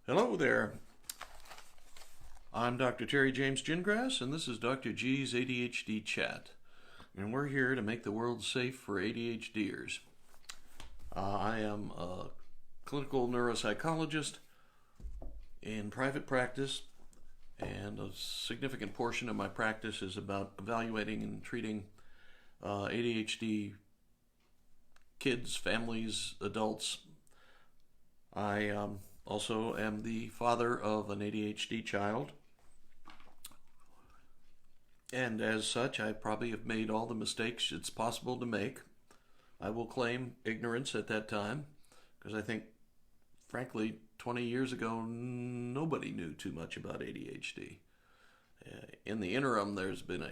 Hello there. I'm Dr. Terry James Gingrass, and this is Dr. G's ADHD Chat. And we're here to make the world safe for ADHDers. I am a clinical neuropsychologist in private practice, and a significant portion of my practice is about evaluating and treating ADHD kids, families, adults. I also am the father of an ADHD child, and as such, I probably have made all the mistakes it's possible to make. I will claim ignorance at that time, because I think, frankly, 20 years ago, nobody knew too much about ADHD. In the interim, there's been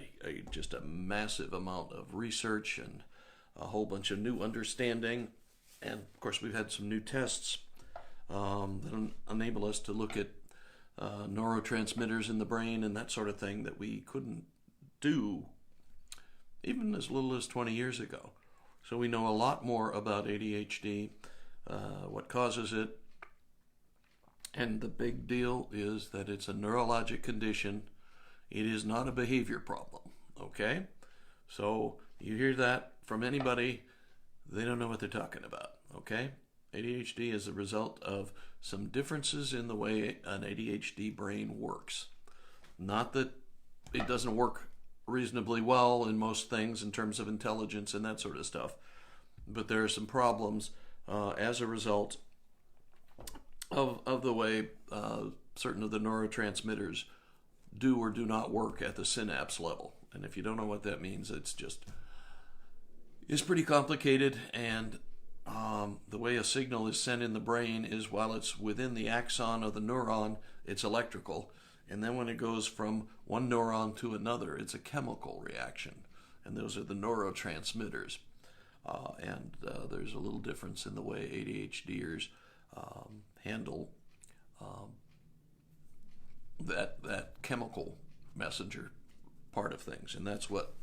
just a massive amount of research and a whole bunch of new understanding, and of course, we've had some new tests that enable us to look at neurotransmitters in the brain and that sort of thing that we couldn't do even as little as 20 years ago. So we know a lot more about ADHD, what causes it, and the big deal is that it's a neurologic condition. It is not a behavior problem, okay? So you hear that from anybody, they don't know what they're talking about, okay? ADHD is a result of some differences in the way an ADHD brain works. Not that it doesn't work reasonably well in most things in terms of intelligence and that sort of stuff, but there are some problems as a result of the way certain of the neurotransmitters do or do not work at the synapse level. And if you don't know what that means, it's pretty complicated, and the way a signal is sent in the brain is while it's within the axon of the neuron, it's electrical. And then when it goes from one neuron to another, it's a chemical reaction. And those are the neurotransmitters. There's a little difference in the way ADHDers handle that chemical messenger part of things. And that's what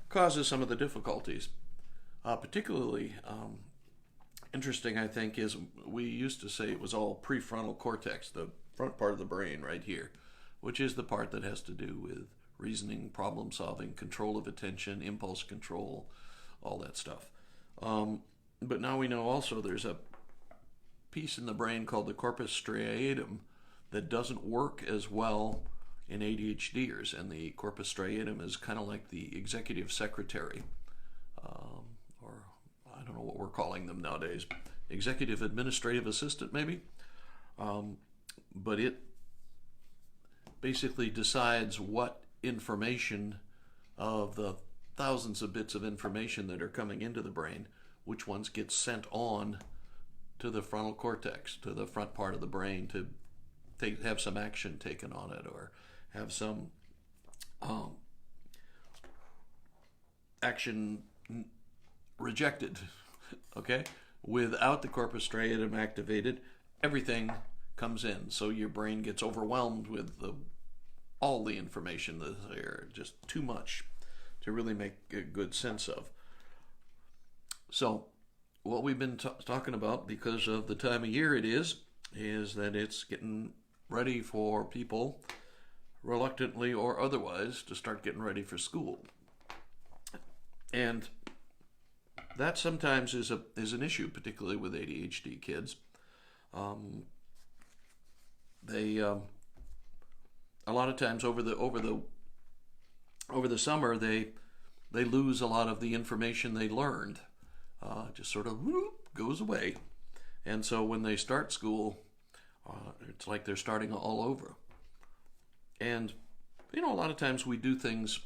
causes some of the difficulties. Particularly interesting, I think, is we used to say it was all prefrontal cortex, the front part of the brain right here, which is the part that has to do with reasoning, problem solving, control of attention, impulse control, all that stuff. But now we know also there's a piece in the brain called the corpus striatum that doesn't work as well in ADHDers, and the corpus striatum is kind of like the executive secretary, or I don't know what we're calling them nowadays, executive administrative assistant maybe, but it basically decides what information of the thousands of bits of information that are coming into the brain, which ones get sent on to the frontal cortex, to the front part of the brain, to have some action taken on it, or have some action rejected. Okay? Without the corpus striatum activated, everything comes in. So your brain gets overwhelmed with all the information that's there, just too much to really make a good sense of. So what we've been talking about, because of the time of year it is that it's getting ready for people, reluctantly or otherwise, to start getting ready for school. And that sometimes is an issue, particularly with ADHD kids. They a lot of times over the summer they lose a lot of the information they learned. Just sort of goes away, and so when they start school, it's like they're starting all over. And a lot of times we do things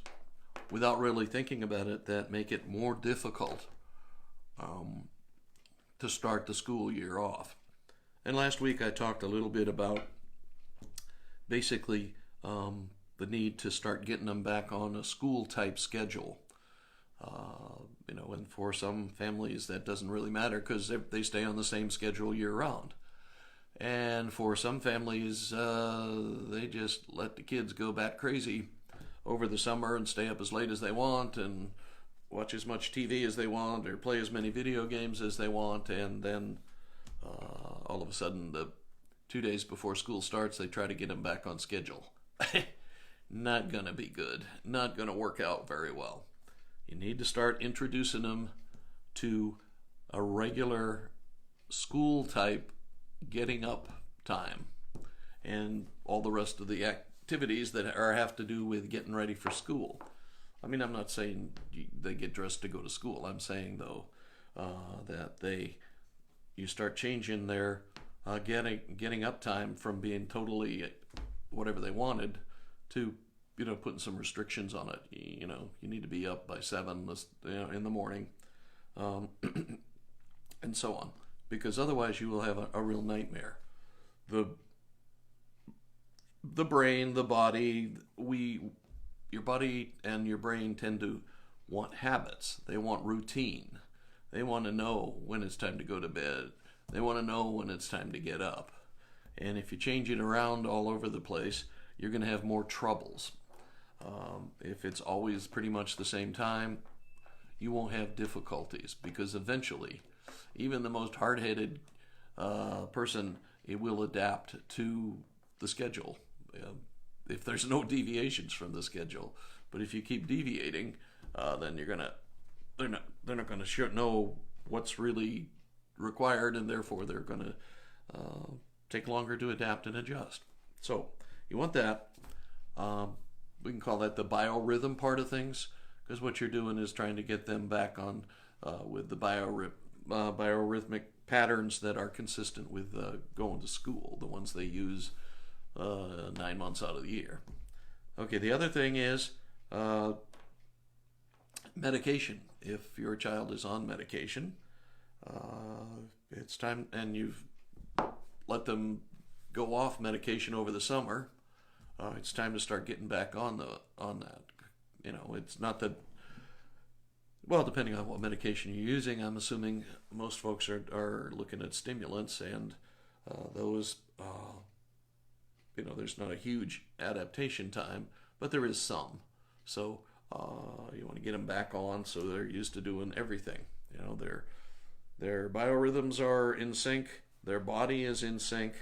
without really thinking about it that make it more difficult to start the school year off. And last week I talked a little bit about basically the need to start getting them back on a school type schedule. And for some families that doesn't really matter because they stay on the same schedule year round. And for some families, they just let the kids go bat crazy over the summer and stay up as late as they want and watch as much TV as they want or play as many video games as they want, and then all of a sudden the 2 days before school starts, they try to get them back on schedule. Not going to be good. Not going to work out very well. You need to start introducing them to a regular school type getting up time and all the rest of the activities that have to do with getting ready for school. I mean, I'm not saying they get dressed to go to school. I'm saying, though, that you start changing their getting up time from being totally whatever they wanted to, putting some restrictions on it. You need to be up by 7 in the morning, and so on, because otherwise you will have a real nightmare. The brain, the body, your body and your brain tend to want habits. They want routine. They want to know when it's time to go to bed. They want to know when it's time to get up. And if you change it around all over the place, you're going to have more troubles. If it's always pretty much the same time, you won't have difficulties, because eventually, even the most hard-headed person, it will adapt to the schedule. If there's no deviations from the schedule, but if you keep deviating, then they're not going to know what's really required, and therefore they're going to take longer to adapt and adjust. So you want that. We can call that the biorhythm part of things, because what you're doing is trying to get them back on with the biorhythmic patterns that are consistent with going to school, the ones they use 9 months out of the year. Okay, the other thing is medication. If your child is on medication, it's time, and you've let them go off medication over the summer, it's time to start getting back on that. It's not that, well, depending on what medication you're using, I'm assuming most folks are looking at stimulants, and those, there's not a huge adaptation time, but there is some. So you want to get them back on so they're used to doing everything. Their biorhythms are in sync, their body is in sync.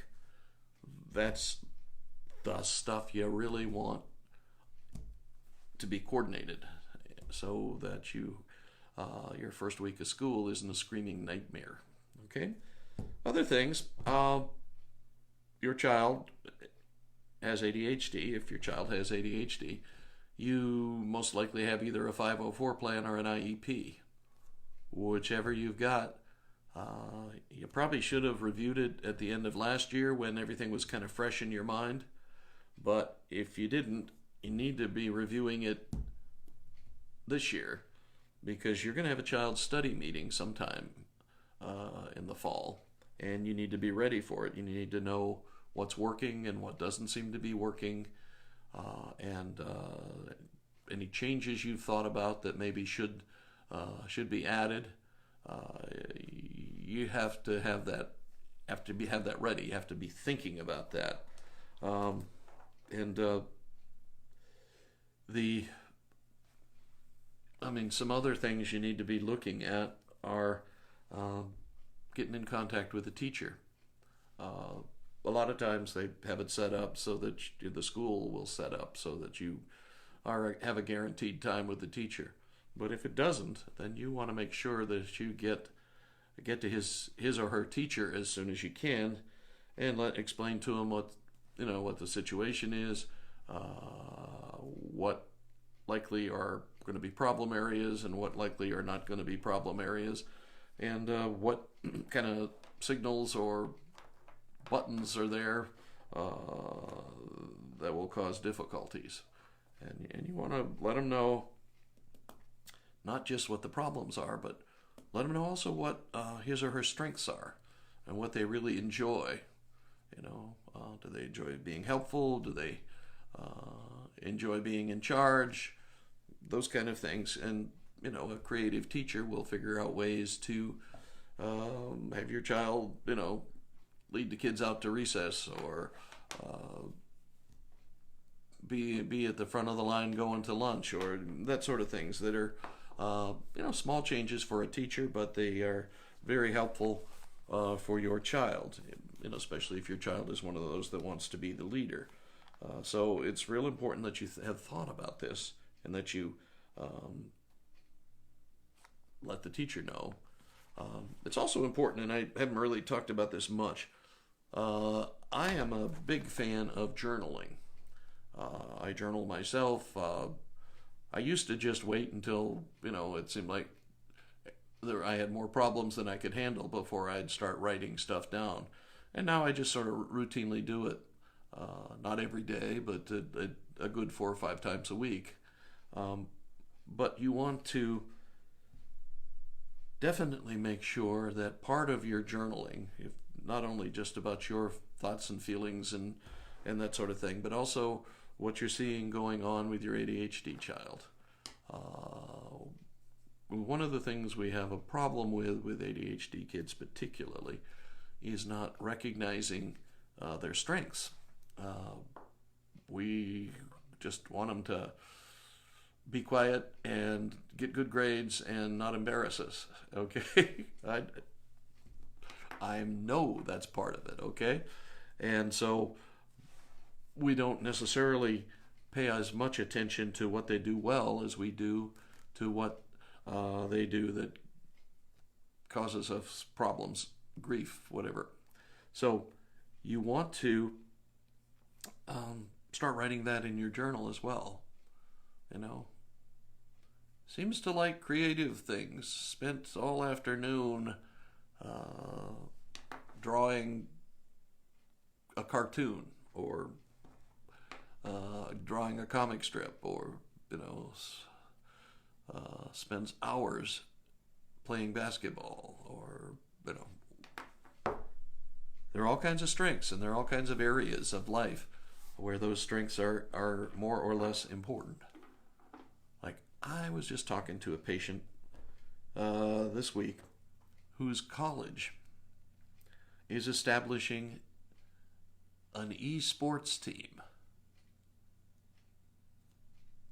That's the stuff you really want to be coordinated, so that your first week of school isn't a screaming nightmare. Okay? Other things, your child has ADHD. If your child has ADHD, you most likely have either a 504 plan or an IEP. Whichever you've got, you probably should have reviewed it at the end of last year when everything was kind of fresh in your mind. But if you didn't, you need to be reviewing it this year, because you're going to have a child study meeting sometime in the fall, and you need to be ready for it. You need to know what's working and what doesn't seem to be working, and any changes you've thought about that maybe should be added. You have to have that ready. You have to be thinking about that. Some other things you need to be looking at are getting in contact with a teacher. A lot of times they have it set up so that the school will set up so that you have a guaranteed time with the teacher. But if it doesn't, then you want to make sure that you get to his or her teacher as soon as you can, and explain to him what the situation is, what likely are going to be problem areas and what likely are not going to be problem areas, and what kind of signals or buttons are there that will cause difficulties. And you want to let them know not just what the problems are, but let them know also what his or her strengths are and what they really enjoy. Do they enjoy being helpful? Do they enjoy being in charge? Those kind of things. And, a creative teacher will figure out ways to have your child, lead the kids out to recess, or be at the front of the line going to lunch, or that sort of things that are, small changes for a teacher, but they are very helpful for your child. especially if your child is one of those that wants to be the leader. So it's real important that you have thought about this and that you let the teacher know. It's also important, and I haven't really talked about this much. I am a big fan of journaling. I journal myself. I used to just wait until, it seemed like I had more problems than I could handle before I'd start writing stuff down. And now I just sort of routinely do it. Not every day, but a good 4 or 5 times a week. But you want to definitely make sure that part of your journaling, if not only just about your thoughts and feelings and that sort of thing, but also what you're seeing going on with your ADHD child. One of the things we have a problem with ADHD kids particularly is not recognizing their strengths. We just want them to be quiet and get good grades and not embarrass us, okay? I know that's part of it, okay? And so we don't necessarily pay as much attention to what they do well as we do to what they do that causes us problems, grief, whatever. So you want to start writing that in your journal as well. Seems to like creative things. Spent all afternoon drawing a cartoon or drawing a comic strip, or spends hours playing basketball, or there are all kinds of strengths, and there are all kinds of areas of life where those strengths are more or less important. Like, I was just talking to a patient this week whose college is establishing an esports team.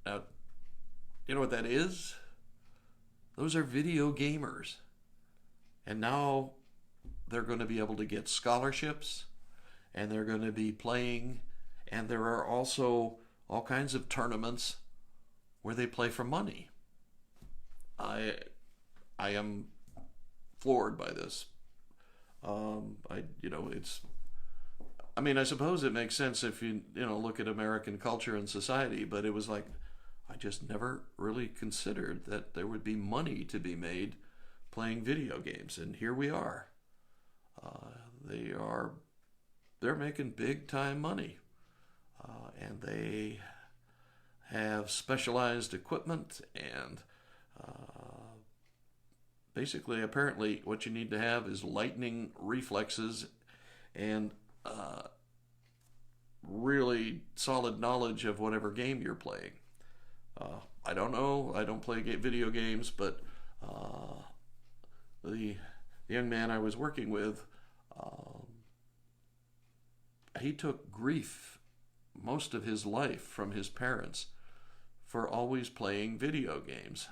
Now, you know what that is? Those are video gamers. And now they're going to be able to get scholarships, and they're going to be playing, and there are also all kinds of tournaments where they play for money. I am floored by this. I suppose it makes sense if you look at American culture and society, but it was like, I just never really considered that there would be money to be made playing video games, and here we are. They're making big time money, and they have specialized equipment, and basically, apparently, what you need to have is lightning reflexes and really solid knowledge of whatever game you're playing. I don't know. I don't play video games, but the young man I was working with, he took grief most of his life from his parents for always playing video games.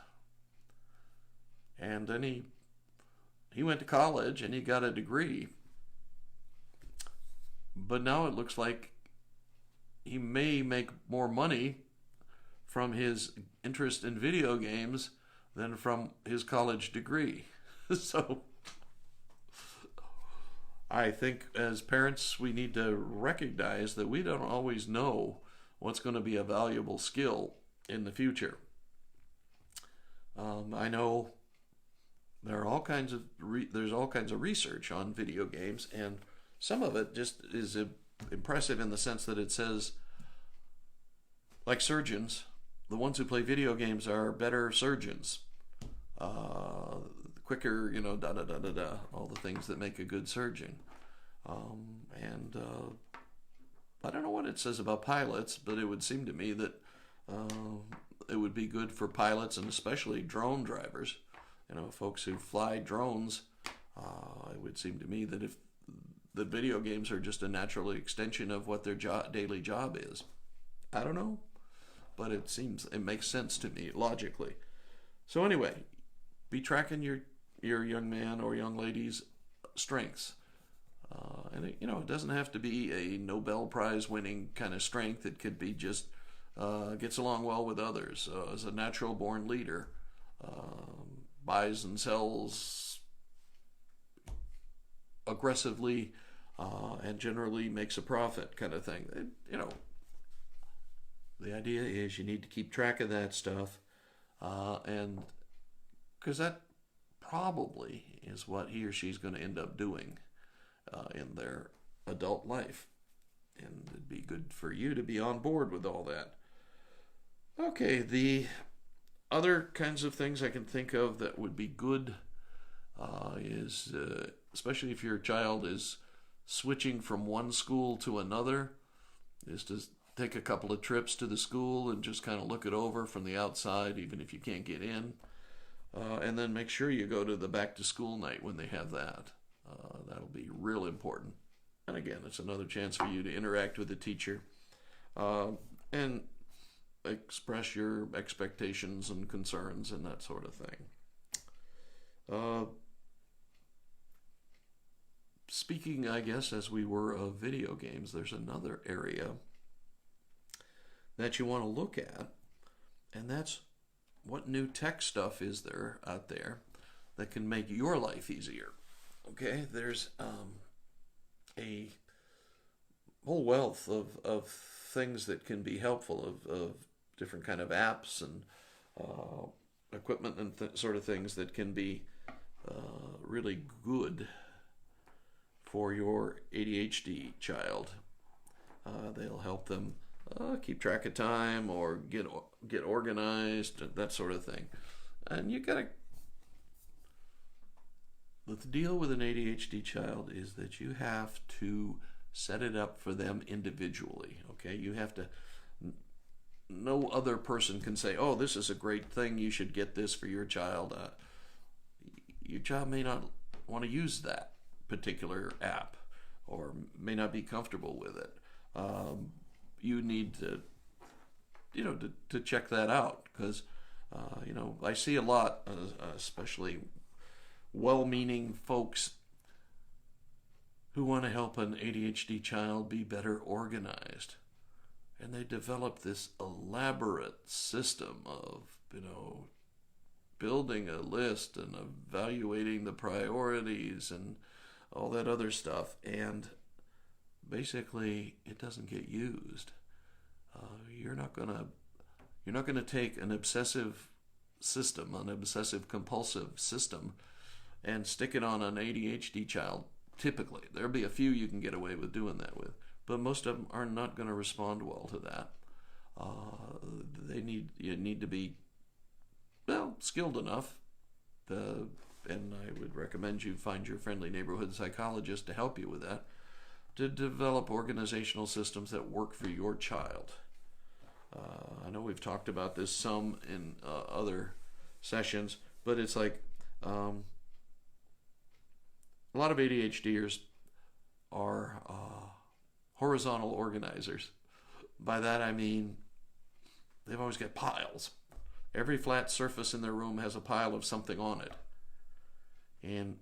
And then he went to college and he got a degree. But now it looks like he may make more money from his interest in video games than from his college degree. So I think as parents we need to recognize that we don't always know what's going to be a valuable skill in the future. I know there's all kinds of research on video games, and some of it just is impressive in the sense that it says, like surgeons, the ones who play video games are better surgeons, quicker, all the things that make a good surgeon. And I don't know what it says about pilots, but it would seem to me that it would be good for pilots and especially drone drivers, folks who fly drones. It would seem to me that if the video games are just a natural extension of what their daily job is. I don't know, but it makes sense to me logically. So anyway, be tracking your young man or young lady's strengths, And it doesn't have to be a Nobel Prize winning kind of strength. It could be just gets along well with others, as a natural born leader, buys and sells aggressively, and generally makes a profit, kind of thing. The idea is you need to keep track of that stuff, and because that probably is what he or she's going to end up doing in their adult life. And it'd be good for you to be on board with all that. Okay, the other kinds of things I can think of that would be good is, especially if your child is switching from one school to another, is to take a couple of trips to the school and just kind of look it over from the outside, even if you can't get in. And then make sure you go to the back to school night when they have that. That'll be real important. And again, it's another chance for you to interact with the teacher and express your expectations and concerns and that sort of thing. Speaking, I guess, as we were, of video games, there's another area that you want to look at, and that's what new tech stuff is there out there that can make your life easier. Okay, there's a whole wealth of things that can be helpful, of different kind of apps and equipment and sort of things that can be really good for your ADHD child. They'll help them keep track of time or get organized, that sort of thing. And the deal with an ADHD child is that you have to set it up for them individually. Okay, you have to. No other person can say, "Oh, this is a great thing. You should get this for your child." Your child may not want to use that particular app, or may not be comfortable with it. You need to, to check that out, because, I see a lot, especially well-meaning folks who want to help an ADHD child be better organized. And they develop this elaborate system of, building a list and evaluating the priorities and all that other stuff. And basically, it doesn't get used. You're not gonna take an obsessive system, an obsessive compulsive system, and stick it on an ADHD child. Typically, there'll be a few you can get away with doing that with, but most of them are not going to respond well to that. You need to be skilled enough, and I would recommend you find your friendly neighborhood psychologist to help you with that, to develop organizational systems that work for your child. I know we've talked about this some in other sessions, but it's like a lot of ADHDers are horizontal organizers. By that I mean they've always got piles. Every flat surface in their room has a pile of something on it. And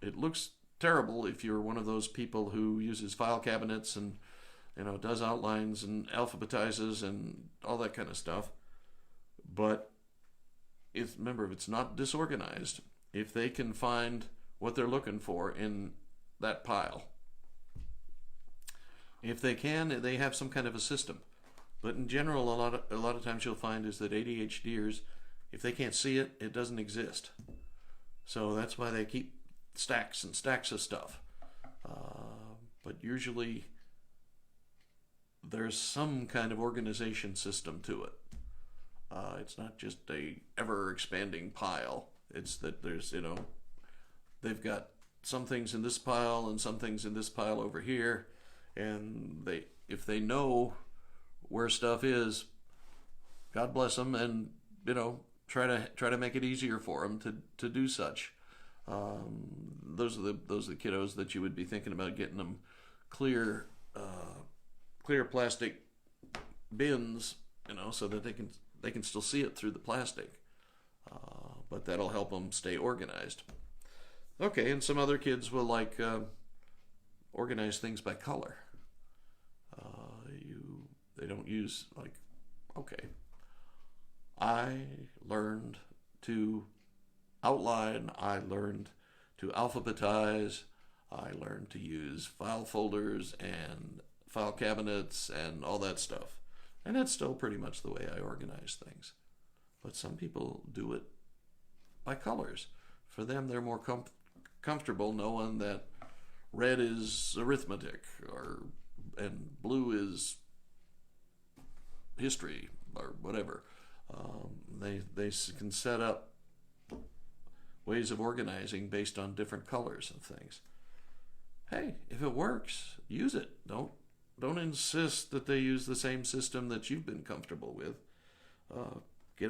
it looks terrible if you're one of those people who uses file cabinets and does outlines and alphabetizes and all that kind of stuff. But remember, if it's not disorganized, if they can find what they're looking for in that pile, if they can, they have some kind of a system. But in general, a lot of times you'll find is that ADHDers, if they can't see it, it doesn't exist. So that's why they keep stacks and stacks of stuff. But usually there's some kind of organization system to it. It's not just a ever-expanding pile. It's that there's, they've got some things in this pile and some things in this pile over here, and if they know where stuff is, God bless them, and try to make it easier for them to do such. Those are the kiddos that you would be thinking about getting them clear plastic bins, so that they can still see it through the plastic. But that'll help them stay organized. Okay, and some other kids will like organize things by color. They don't use like, okay, I learned to outline, I learned to alphabetize, I learned to use file folders and file cabinets and all that stuff. And that's still pretty much the way I organize things. But some people do it by colors. For them, they're more comfortable knowing that red is arithmetic, and blue is history, or whatever. They can set up ways of organizing based on different colors and things. Hey, if it works, use it. Don't insist that they use the same system that you've been comfortable with. Get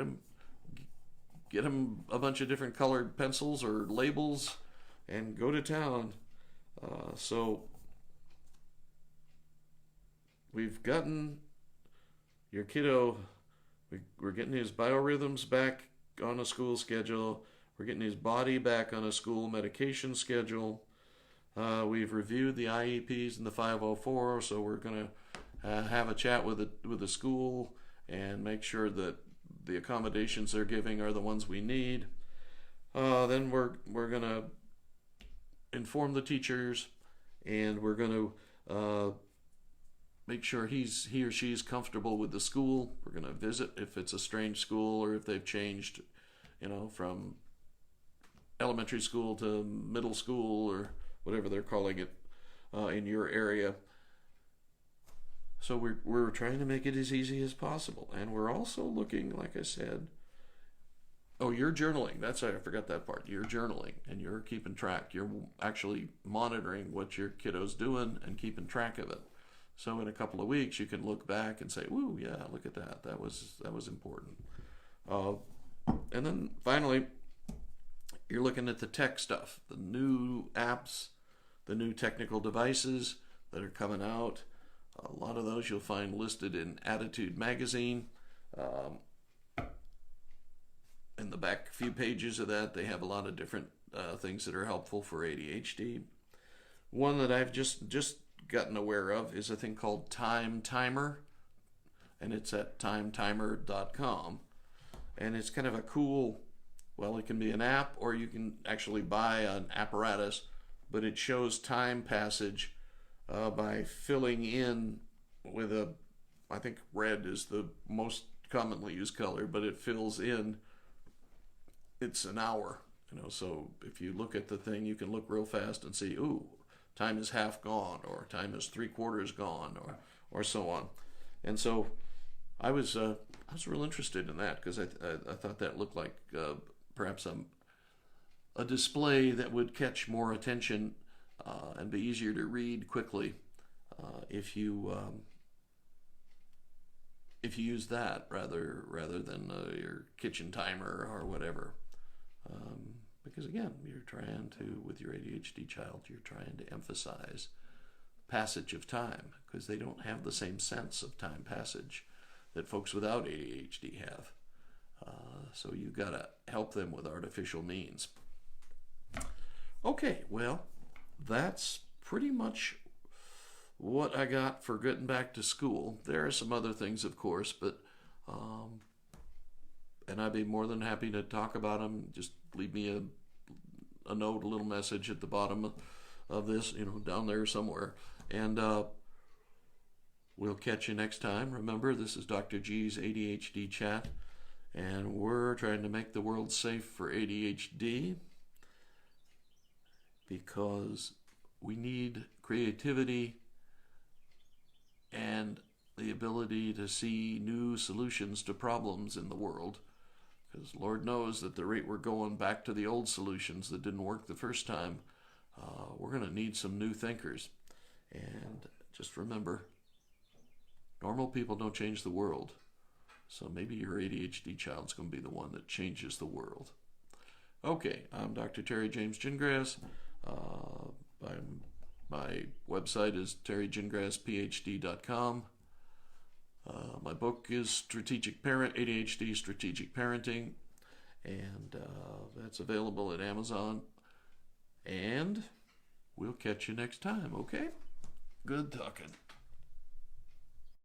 them a bunch of different colored pencils or labels, and go to town. So we've gotten your kiddo. We're getting his biorhythms back on a school schedule. We're getting his body back on a school medication schedule. We've reviewed the IEPs and the 504, so we're going to have a chat with the school and make sure that the accommodations they're giving are the ones we need. Then we're going to inform the teachers, and we're going to make sure he or she's comfortable with the school. We're going to visit if it's a strange school or if they've changed, from elementary school to middle school or whatever they're calling it in your area. So we're trying to make it as easy as possible. And we're also looking, like I said, you're journaling. I forgot that part. You're journaling and you're keeping track. You're actually monitoring what your kiddo's doing and keeping track of it. So in a couple of weeks, you can look back and say, "Ooh, yeah, look at that. That was important." And then finally, you're looking at the tech stuff, the new apps, the new technical devices that are coming out. A lot of those you'll find listed in Attitude Magazine. In the back few pages of that, they have a lot of different things that are helpful for ADHD. One that I've just gotten aware of is a thing called Time Timer, and it's at timetimer.com. And it's kind of a cool, it can be an app or you can actually buy an apparatus, but it shows time passage by filling in with I think red is the most commonly used color, but it fills in, it's an hour, so if you look at the thing, you can look real fast and see, ooh, time is half gone, or time is 3/4 gone, or so on. And so I was real interested in that because I thought that looked like perhaps a display that would catch more attention and be easier to read quickly if you use that rather than your kitchen timer or whatever. Because again, with your ADHD child, you're trying to emphasize passage of time because they don't have the same sense of time passage that folks without ADHD have. So you've got to help them with artificial means. Okay, well, that's pretty much what I got for getting back to school. There are some other things, of course, but and I'd be more than happy to talk about them. Just leave me a note, a little message at the bottom of this, down there somewhere. And we'll catch you next time. Remember, this is Dr. G's ADHD Chat, and we're trying to make the world safe for ADHD because we need creativity and the ability to see new solutions to problems in the world. Because Lord knows that the rate we're going back to the old solutions that didn't work the first time, we're going to need some new thinkers. And just remember, normal people don't change the world. So maybe your ADHD child's going to be the one that changes the world. Okay, I'm Dr. Terry James Gingrass. My website is terrygingrassphd.com. My book is ADHD Strategic Parenting, and that's available at Amazon. And We'll catch you next time, okay? Good talking.